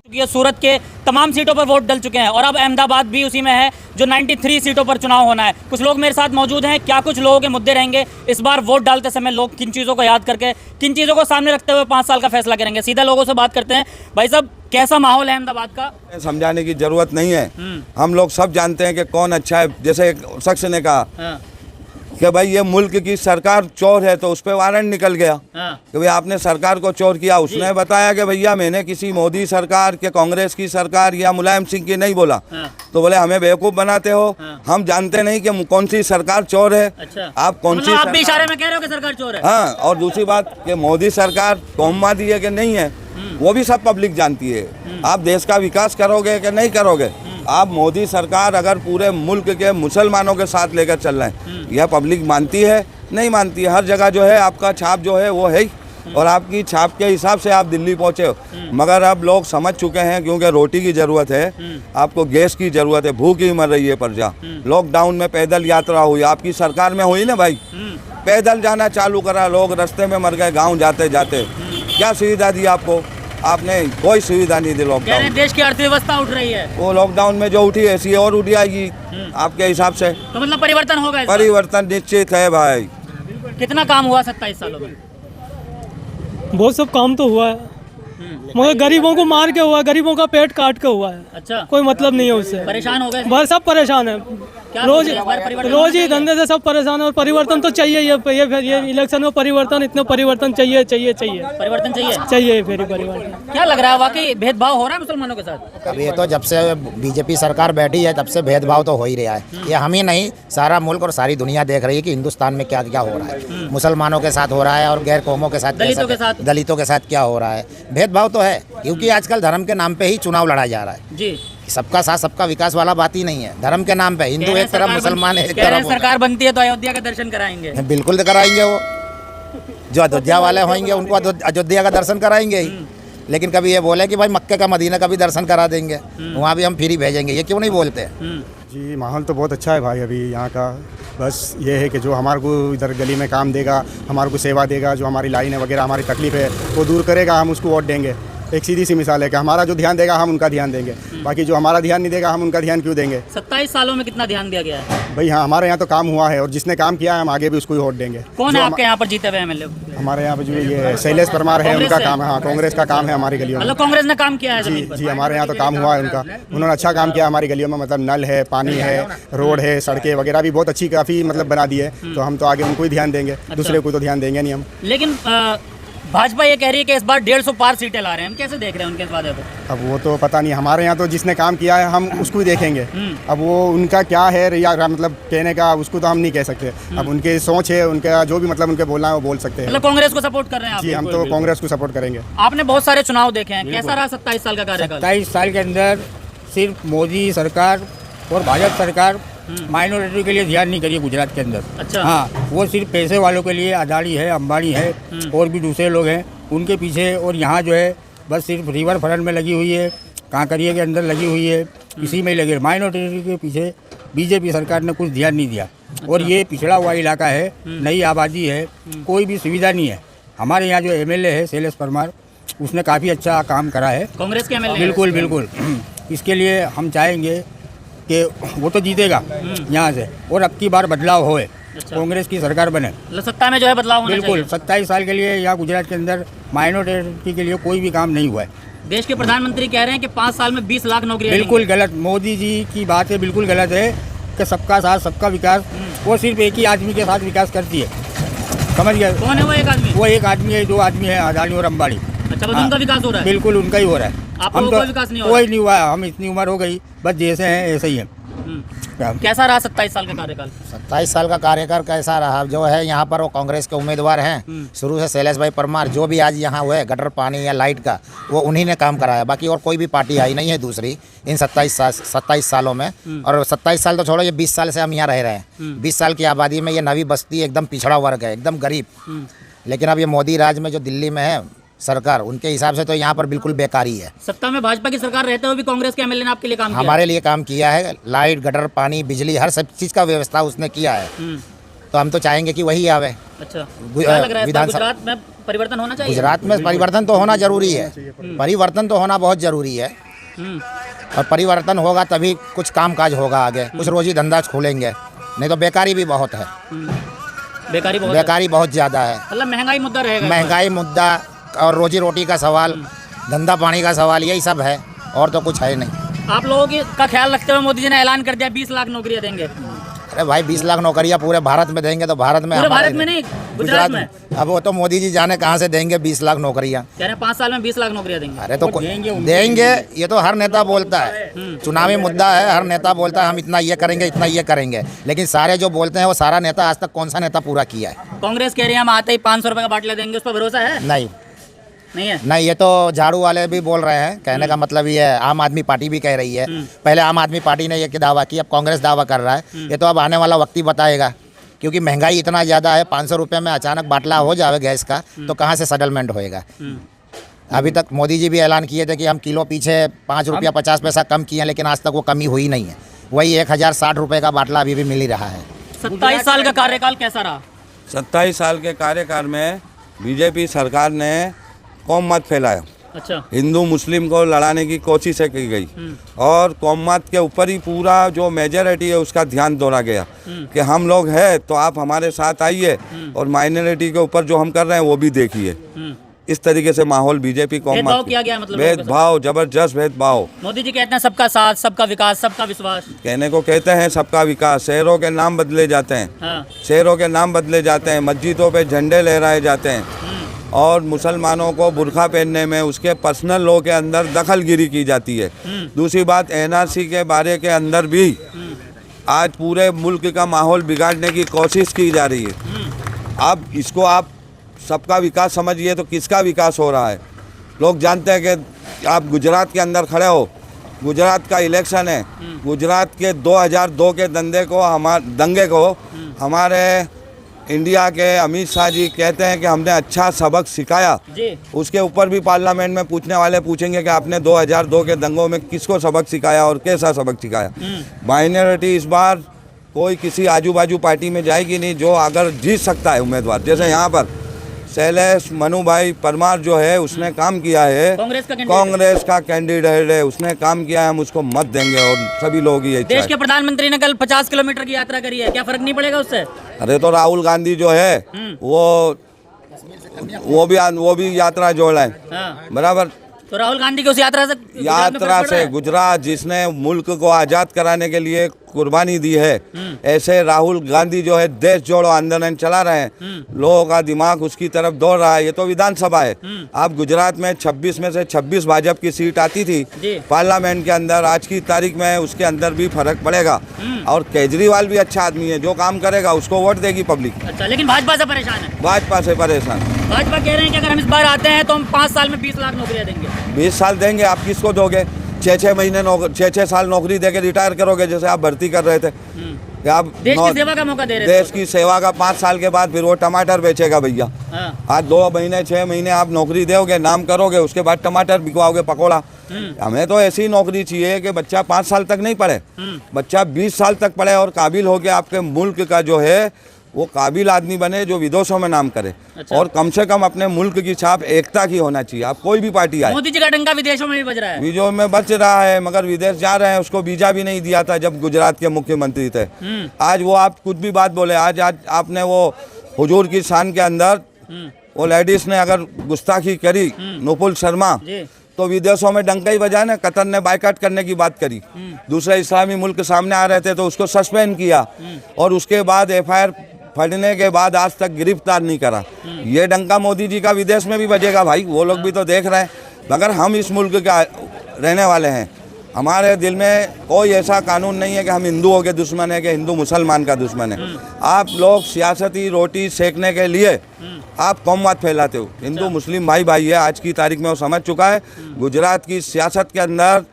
ये सूरत के तमाम सीटों पर वोट डल चुके हैं और अब अहमदाबाद भी उसी में है जो 93 सीटों पर चुनाव होना है। कुछ लोग मेरे साथ मौजूद हैं, क्या कुछ लोगों के मुद्दे रहेंगे इस बार वोट डालते समय, लोग किन चीज़ों को याद करके, किन चीज़ों को सामने रखते हुए 5 साल का फैसला करेंगे। सीधा लोगों से बात करते हैं। भाई साहब, कैसा माहौल है अहमदाबाद का? समझाने की जरूरत नहीं है, हम लोग सब जानते हैं कि कौन अच्छा है। जैसे एक शख्स ने कहा कि भाई ये मुल्क की सरकार चोर है, तो उस पर वारंट निकल गया कि भाई आपने सरकार को चोर किया। उसने बताया कि भैया मैंने किसी मोदी सरकार के, कांग्रेस की सरकार या मुलायम सिंह की नहीं बोला। तो बोले हमें बेवकूफ़ बनाते हो, हम जानते नहीं कि कौन सी सरकार चोर है। अच्छा। आप कौन सी आप भी इशारे में कह रहे हो कि सरकार चोर है? हाँ, और दूसरी बात कि मोदी सरकार तोहमती है कि नहीं है, वो भी सब पब्लिक जानती है। आप देश का विकास करोगे कि नहीं करोगे। आप मोदी सरकार अगर पूरे मुल्क के मुसलमानों के साथ लेकर चल रहे हैं, यह पब्लिक मानती है नहीं मानती है। हर जगह जो है आपका छाप जो है वो है ही, और आपकी छाप के हिसाब से आप दिल्ली पहुँचे हो। मगर अब लोग समझ चुके हैं, क्योंकि रोटी की ज़रूरत है, आपको गैस की ज़रूरत है, भूख ही मर रही है प्रजा। लॉकडाउन में पैदल यात्रा हुई, आपकी सरकार में हुई ना भाई, पैदल जाना चालू करा, लोग रास्ते में मर गए गाँव जाते जाते। क्या सुविधा दी आपको? आपने कोई सुविधा नहीं दी। लॉकडाउन देश की अर्थव्यवस्था उठ रही है, वो लॉकडाउन में जो उठी ऐसी और उठ जाएगी आपके हिसाब से। तो मतलब परिवर्तन होगा? परिवर्तन निश्चित है भाई। कितना काम हुआ 27 सालों में? बहुत सब काम तो हुआ है, मगर गरीबों को मार के हुआ है, गरीबों का पेट काट के हुआ है। अच्छा। कोई मतलब नहीं है उससे। परेशान हो गए? बस सब परेशान है, रोज ही धंधे से सब परेशान है। और परिवर्तन तो चाहिए, ये इलेक्शन में परिवर्तन, इतना परिवर्तन चाहिए। परिवर्तन चाहिए फिर परिवर्तन। क्या लग रहा है, वाकई भेदभाव हो रहा है मुसलमानों के साथ? अब ये तो जब से बीजेपी सरकार बैठी है तब से भेदभाव तो हो ही रहा है। ये हम ही नहीं, सारा मुल्क और सारी दुनिया देख रही है कि हिंदुस्तान में क्या क्या हो रहा है। मुसलमानों के साथ हो रहा है और गैर कौमों के साथ, दलितों के साथ क्या हो रहा है। भेदभाव तो है, क्योंकि आजकल धर्म के नाम पे ही चुनाव लड़ा जा रहा है जी। सबका साथ सबका विकास वाला बात ही नहीं है, धर्म के नाम पे हिंदू एक तरफ, मुसलमान एक तरफ। सरकार बनती है तो अयोध्या के दर्शन कराएंगे? बिल्कुल कराएंगे। वो जो अयोध्या वाले होंगे उनको अयोध्या का दर्शन कराएंगे ही, लेकिन कभी ये बोले कि भाई मक्के का मदीना का भी दर्शन करा देंगे, वहाँ भी हम फ्री भेजेंगे, ये क्यों नहीं बोलते? जी माहौल तो बहुत अच्छा है भाई अभी यहाँ का। बस ये है कि जो हमारे को इधर गली में काम देगा, हमारे को सेवा देगा, जो हमारी लाइन है वगैरह, हमारी तकलीफ है वो दूर करेगा, हम उसको वोट देंगे। एक सीधी सी मिसाल है कि हमारा जो ध्यान देगा हम उनका ध्यान देंगे, बाकी जो हमारा ध्यान नहीं देगा हम उनका ध्यान क्यों देंगे। 27 सालों में कितना ध्यान दिया गया है भाई? हाँ, हमारे यहाँ तो काम हुआ है और जिसने काम किया है हम आगे भी उसको ही वोट देंगे। कौन है आपके यहाँ पर जीते हुए एमएलए? हमारे यहाँ पे जो ये शैलेश परमार है, उनका काम है। हाँ, कांग्रेस का काम है हमारी गलियों में। मतलब कांग्रेस ने काम किया है? जी, हमारे यहाँ तो काम हुआ है उनका, उन्होंने अच्छा काम किया हमारी गलियों में। मतलब नल है, पानी है, रोड है, सड़कें वगैरह भी बहुत अच्छी काफ़ी मतलब बना दी है। तो हम तो आगे उनको ही ध्यान देंगे, दूसरे को तो ध्यान देंगे नहीं हम। लेकिन भाजपा ये कह रही है कि इस बार 150 पार सीटें ला रहे हैं, हम कैसे देख रहे हैं उनके इस वादे को? अब वो तो पता नहीं, हमारे यहाँ तो जिसने काम किया है हम उसको ही देखेंगे। अब वो उनका क्या है या मतलब कहने का, उसको तो हम नहीं कह सकते। अब उनकी सोच है, उनका जो भी मतलब उनके बोलना है वो बोल सकते हैं। मतलब कांग्रेस को सपोर्ट कर रहे हैं आप? जी, हम तो कांग्रेस को सपोर्ट करेंगे। आपने बहुत सारे चुनाव देखे हैं, कैसा रहा 27 साल का कार्यकाल? 27 साल के अंदर सिर्फ मोदी सरकार और भाजपा सरकार माइनॉरिटी के लिए ध्यान नहीं करिए गुजरात के अंदर। अच्छा। हाँ, वो सिर्फ पैसे वालों के लिए, अदानी है, अंबानी है और भी दूसरे लोग हैं उनके पीछे। और यहाँ जो है बस सिर्फ रिवर फ्रंट में लगी हुई है, कांकरिया के अंदर लगी हुई है, इसी में लगे। माइनॉरिटी के पीछे बीजेपी सरकार ने कुछ ध्यान नहीं दिया। और ये पिछड़ा हुआ इलाका है, नई आबादी है, कोई भी सुविधा नहीं है। हमारे यहाँ जो एमएलए है शैलेश परमार, उसने काफ़ी अच्छा काम करा है। कांग्रेस के एमएलए? बिल्कुल बिल्कुल। इसके लिए हम चाहेंगे कि वो तो जीतेगा यहाँ से, और अब की बार बदलाव होए। अच्छा। कांग्रेस की सरकार बने, सत्ता में जो है बदलाव होना बिल्कुल। चाहिए। 27 साल के लिए यहाँ गुजरात के अंदर माइनॉरिटी के लिए कोई भी काम नहीं हुआ है। देश के प्रधानमंत्री कह रहे हैं कि 5 साल में 20 लाख नौकरियां बिल्कुल गलत। मोदी जी की बात है, बिल्कुल गलत है कि सबका साथ सबका विकास। वो सिर्फ एक ही आदमी के साथ विकास करती है, समझ गए? कौन है वो एक आदमी? वो एक आदमी है, 2 आदमी है, अदानी और अंबानी। अच्छा, बस उनका विकास हो रहा है? बिल्कुल उनका ही हो रहा है। आप लोगों को कोई विकास नहीं हो रहा? कोई नहीं हुआ है। हम इतनी उम्र हो गई, बस जैसे हैं ऐसे ही हैं। कैसा रहा 27 साल का कार्यकाल? 27 साल का कार्यकाल कैसा रहा? जो है यहाँ पर वो कांग्रेस के उम्मीदवार हैं शुरू से, शैलेश भाई परमार। जो भी आज यहाँ हुए गटर पानी या लाइट का, वो उन्हीं ने काम कराया। बाकी और कोई भी पार्टी आई नहीं है दूसरी इन 27 सालों में। और 27 साल तो छोड़ो, ये 20 साल से हम यहाँ रह रहे हैं। 20 साल की आबादी में ये नवी बस्ती एकदम पिछड़ा वर्ग है, एकदम गरीब। लेकिन अब ये मोदी राज में जो दिल्ली में है सरकार, उनके हिसाब से तो यहाँ पर बिल्कुल बेकारी है। सत्ता में भाजपा की सरकार रहते हुए भी कांग्रेस के एमएलए ने आपके लिए काम किया? हमारे लिए काम किया है, लाइट, गटर, पानी, बिजली, हर सब चीज़ का व्यवस्था उसने किया है। तो हम तो चाहेंगे कि वही आवे। अच्छा, क्या लग रहा है गुजरात में परिवर्तन होना चाहिए। गुजरात में परिवर्तन तो होना जरूरी है, परिवर्तन तो होना बहुत जरूरी है। और परिवर्तन होगा तभी कुछ काम काज होगा आगे, कुछ रोजी धंधा खोलेंगे, नहीं तो बेकारी भी बहुत है। बेकारी बहुत ज़्यादा है। मतलब महंगाई मुद्दा रहेगा। महंगाई मुद्दा और रोजी रोटी का सवाल, धंधा पानी का सवाल, यही सब है, और तो कुछ है नहीं। आप लोगों का ख्याल रखते हुए मोदी जी ने ऐलान कर दिया 20 लाख नौकरियां देंगे। अरे भाई 20 लाख नौकरियां पूरे भारत में देंगे तो भारत में, पूरे हमारे भारत में नहीं, गुजरात में। अब वो तो मोदी जी जाने कहाँ से देंगे 20 लाख नौकरियां। कह रहे हैं 5 साल में 20 लाख नौकरियां देंगे। अरे तो देंगे, ये तो हर नेता बोलता है, चुनावी मुद्दा है, हर नेता बोलता है हम इतना ये करेंगे, इतना ये करेंगे, लेकिन सारे जो बोलते हैं वो सारा नेता आज तक कौन सा नेता पूरा किया है? कांग्रेस कह रही है हम आते ही 500 रुपए का बाटला देंगे, उस पर भरोसा है? नहीं है। नहीं, ये तो झाड़ू वाले भी बोल रहे हैं। कहने का मतलब ये है, आम आदमी पार्टी भी कह रही है। पहले आम आदमी पार्टी ने ये दावा किया, अब कांग्रेस दावा कर रहा है। ये तो अब आने वाला वक्त ही बताएगा, क्योंकि महंगाई इतना ज़्यादा है। 500 रुपये में अचानक बाटला हो जाए गैस का तो कहाँ से सेटलमेंट होएगा? अभी तक मोदी जी भी ऐलान किए थे कि हम किलो पीछे 5 रुपया 50 पैसा कम किए हैं, लेकिन आज तक वो कमी हुई नहीं है। वही 1060 रुपये का बाटला अभी भी मिल ही रहा है। 27 साल का कार्यकाल कैसा रहा? 27 साल के कार्यकाल में बीजेपी सरकार ने कौम मत फैलाया। अच्छा। हिंदू मुस्लिम को लड़ाने की कोशिशें की गई और कौम मत के ऊपर ही पूरा जो मेजॉरिटी है उसका ध्यान दौड़ा गया कि हम लोग हैं तो आप हमारे साथ आइए और माइनॉरिटी के ऊपर जो हम कर रहे हैं वो भी देखिए। इस तरीके से माहौल बीजेपी कौम भेदभाव मत किया गया, मतलब भेदभाव, जबरदस्त भेदभाव। मोदी जी कहते हैं सबका साथ, सबका विकास, सबका विश्वास। कहने को कहते हैं सबका विकास, शहरों के नाम बदले जाते हैं। हाँ। शहरों के नाम बदले जाते हैं, मस्जिदों पे झंडे लहराए जाते हैं और मुसलमानों को बुर्खा पहनने में उसके पर्सनल लॉ के अंदर दखलगिरी की जाती है। दूसरी बात, एनआरसी के बारे के अंदर भी आज पूरे मुल्क का माहौल बिगाड़ने की कोशिश की जा रही है। अब इसको आप सबका विकास समझिए तो किसका विकास हो रहा है? लोग जानते हैं कि आप गुजरात के अंदर खड़े हो, गुजरात का इलेक्शन है, गुजरात के 2002 के दंगे को हमारे इंडिया के अमित शाह जी कहते हैं कि हमने अच्छा सबक सिखाया। उसके ऊपर भी पार्लियामेंट में पूछने वाले पूछेंगे कि आपने 2002 के दंगों में किसको सबक सिखाया और कैसा सबक सिखाया। माइनॉरिटी इस बार कोई किसी आजू बाजू पार्टी में जाएगी नहीं जो अगर जीत सकता है उम्मीदवार। जैसे यहाँ पर शैलेश मनु भाई परमार जो है उसने काम किया है, कांग्रेस का कैंडिडेट है, उसने काम किया है, हम उसको मत देंगे और सभी लोग ये। देश के प्रधानमंत्री ने कल 50 किलोमीटर की यात्रा करी है, क्या फर्क नहीं पड़ेगा उससे? अरे तो राहुल गांधी जो है वो भी यात्रा जोड़ा है। हाँ। बराबर। तो राहुल गांधी की उस यात्रा से गुजरात जिसने मुल्क को आज़ाद कराने के लिए कुर्बानी दी है, ऐसे राहुल गांधी जो है देश जोड़ो आंदोलन चला रहे हैं, लोगों का दिमाग उसकी तरफ दौड़ रहा है। ये तो विधानसभा है। आप गुजरात में 26 में से 26 भाजपा की सीट आती थी पार्लियामेंट के अंदर, आज की तारीख में उसके अंदर भी फर्क पड़ेगा। और केजरीवाल भी अच्छा आदमी है, जो काम करेगा उसको वोट देगी पब्लिक। अच्छा, लेकिन भाजपा से परेशान है। भाजपा से परेशान। भाजपा कह रहे हैं कि अगर हम इस बार आते हैं तो हम 5 साल में 20 लाख नौकरियां देंगे। 20 साल देंगे, आप किसको दोगे? 6-6 साल नौकरी देके रिटायर करोगे, जैसे आप भर्ती कर रहे थे कि आप देश की सेवा का मौका दे रहे थे। देश की सेवा का 5 साल के बाद फिर वो टमाटर बेचेगा भैया। आज 2 महीने 6 महीने आप नौकरी दोगे, नाम करोगे, उसके बाद टमाटर बिकवाओगे, पकौड़ा। हमें तो ऐसी नौकरी चाहिए कि बच्चा 5 साल तक नहीं पढ़े, बच्चा 20 साल तक पढ़े और काबिल हो के आपके मुल्क का जो है वो काबिल आदमी बने जो विदेशों में नाम करे। अच्छा। और कम से कम अपने मुल्क की छाप एकता की होना चाहिए। आप कोई भी पार्टी आए। मोदी जी का डंका विदेशों में भी बज रहा है। विदेशों में बच रहा है, मगर विदेश जा रहे हैं, उसको वीजा भी नहीं दिया था जब गुजरात के मुख्यमंत्री थे। आज वो आप कुछ भी बात बोले, आज आपने वो हुजूर की शान के अंदर वो लेडीज ने अगर गुस्ताखी करी, नुपुर शर्मा, तो विदेशों में डंका ही बजा ना। कतर ने बायकॉट करने की बात करी, दूसरे इस्लामी मुल्क सामने आ रहे थे तो उसको सस्पेंड किया और उसके बाद FIR फटने के बाद आज तक गिरफ्तार नहीं करा। ये डंका मोदी जी का विदेश में भी बजेगा भाई, वो लोग भी तो देख रहे हैं। मगर हम इस मुल्क का रहने वाले हैं, हमारे दिल में कोई ऐसा कानून नहीं है कि हम हिंदुओं के दुश्मन है कि हिंदू मुसलमान का दुश्मन है। आप लोग सियासती रोटी सेकने के लिए आप कौमवाद फैलाते हो। हिंदू मुस्लिम भाई भाई है, आज की तारीख में वो समझ चुका है। गुजरात की सियासत के अंदर,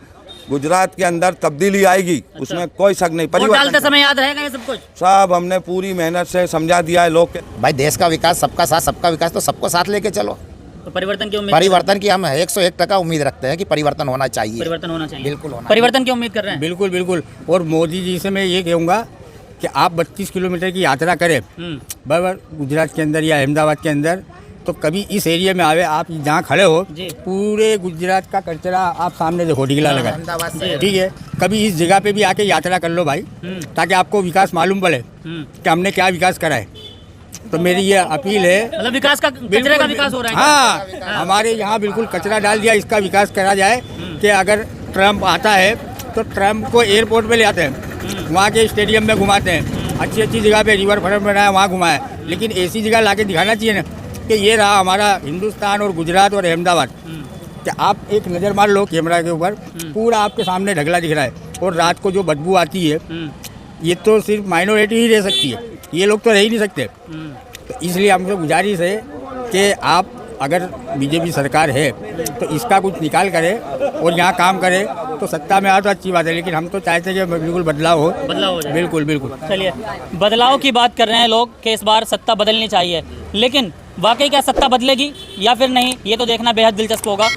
गुजरात के अंदर तब्दीली आएगी। अच्छा। उसमें कोई शक नहीं। परिवर्तन समय याद रहेगा ये सब कुछ, सब हमने पूरी मेहनत से समझा दिया है लोग के। भाई देश का विकास, सबका साथ सबका विकास, तो सबको साथ लेके चलो। तो परिवर्तन की उम्मीद, परिवर्तन की हम 101% उम्मीद रखते हैं कि परिवर्तन होना चाहिए। परिवर्तन होना चाहिए, बिल्कुल होना। परिवर्तन की उम्मीद कर रहे हैं। बिल्कुल बिल्कुल। और मोदी जी से मैं ये कहूँगा कि आप 32 किलोमीटर की यात्रा करें बराबर, गुजरात के अंदर या अहमदाबाद के अंदर, तो कभी इस एरिया में आवे, आप जहाँ खड़े हो जी। पूरे गुजरात का कचरा आप सामने देखो ढीला लगा है। ठीक है, कभी इस जगह पे भी आके यात्रा कर लो भाई, ताकि आपको विकास मालूम पड़े कि हमने क्या विकास करा है। तो मेरी ये अपील है, मतलब विकास का, कचरे का विकास हो रहा है क्या? हाँ, हमारे यहाँ बिल्कुल कचरा डाल दिया, इसका विकास करा जाए कि अगर ट्रम्प आता है तो ट्रम्प को एयरपोर्ट पे ले आते हैं, वहाँ के स्टेडियम में घुमाते हैं, अच्छी अच्छी जगह पे रिवर फ्रंट बनाया वहाँ घुमाए, लेकिन ऐसी जगह लाके दिखाना चाहिए ना कि ये रहा हमारा हिंदुस्तान और गुजरात और अहमदाबाद। कि आप एक नज़र मार लो कैमरा के ऊपर, पूरा आपके सामने ढगला दिख रहा है, और रात को जो बदबू आती है ये तो सिर्फ माइनॉरिटी ही रह सकती है, ये लोग तो रह ही नहीं सकते। तो इसलिए हमसे गुजारिश है कि आप अगर बीजेपी सरकार है तो इसका कुछ निकाल करे और यहाँ काम करे, तो सत्ता में आ तो अच्छी बात है, लेकिन हम तो चाहते हैं कि बिल्कुल बदलाव हो जाए। बिल्कुल बिल्कुल। चलिए, बदलाव की बात कर रहे हैं लोग कि इस बार सत्ता बदलनी चाहिए, लेकिन वाकई क्या सत्ता बदलेगी या फिर नहीं, ये तो देखना बेहद दिलचस्प होगा।